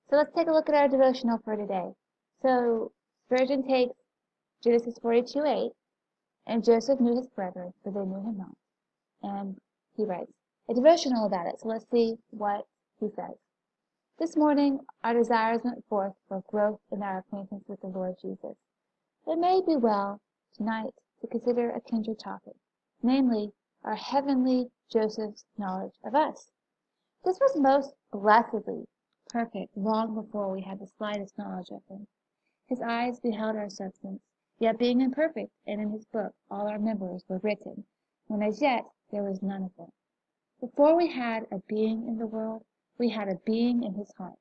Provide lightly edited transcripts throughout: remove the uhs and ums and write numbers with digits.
So let's take a look at our devotional for today. So Spurgeon takes Genesis 42:8, and Joseph knew his brethren, but they knew him not. And he writes a devotional about it. So let's see what he says. This morning, our desires went forth for growth in our acquaintance with the Lord Jesus. It may be well tonight to consider a kindred topic, namely, our heavenly Joseph's knowledge of us. This was most blessedly perfect long before we had the slightest knowledge of him. His eyes beheld our substance, yet being imperfect, and in his book all our members were written, when as yet there was none of them. Before we had a being in the world, we had a being in his heart.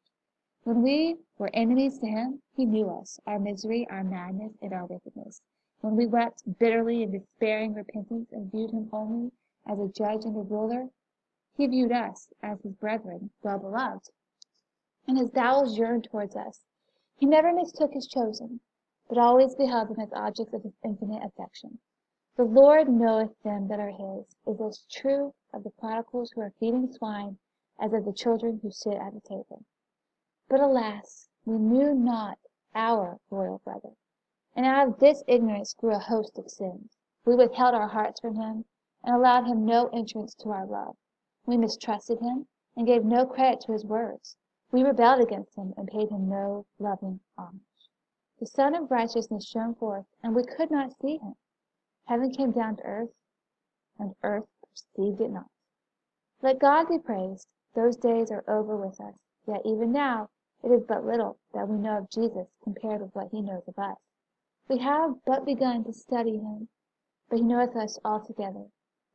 When we were enemies to him, he knew us, our misery, our madness, and our wickedness. When we wept bitterly in despairing repentance and viewed him only as a judge and a ruler, he viewed us as his brethren, well beloved. And his bowels yearned towards us. He never mistook his chosen, but always beheld them as objects of his infinite affection. The Lord knoweth them that are his is as true of the prodigals who are feeding swine as of the children who sit at the table. But alas, we knew not our royal brother, and out of this ignorance grew a host of sins. We withheld our hearts from him, and allowed him no entrance to our love. We mistrusted him, and gave no credit to his words. We rebelled against him, and paid him no loving homage. The Sun of Righteousness shone forth, and we could not see him. Heaven came down to earth, and earth perceived it not. Let God be praised. Those days are over with us, yet even now it is but little that we know of Jesus compared with what he knows of us. We have but begun to study him, but he knoweth us altogether.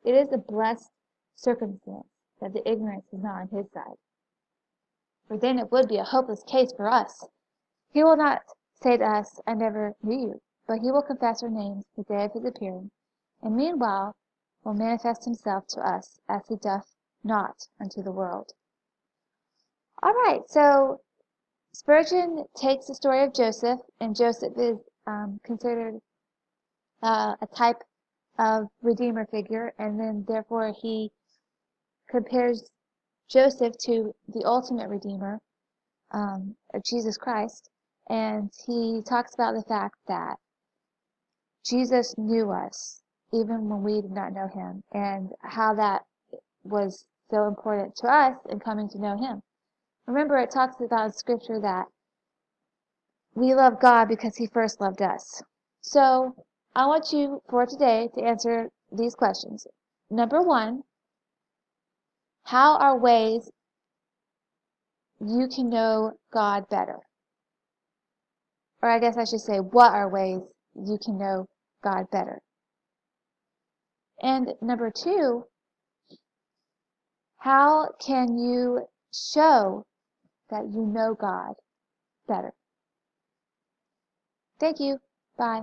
It is a blessed circumstance that the ignorance is not on his side, for then it would be a hopeless case for us. He will not say to us, I never knew you, but he will confess our names the day of his appearing, and meanwhile will manifest himself to us as he doth not unto the world. All right, so Spurgeon takes the story of Joseph, and Joseph is considered a type of Redeemer figure, and then therefore he compares Joseph to the ultimate Redeemer, Jesus Christ, and he talks about the fact that Jesus knew us even when we did not know him, and how that was so important to us in coming to know him. Remember, it talks about in Scripture that we love God because he first loved us. So I want you for today to answer these questions. Number one, how are ways you can know God better? Or I guess I should say, what are ways you can know God better? And number two, how can you show that you know God better? Thank you. Bye.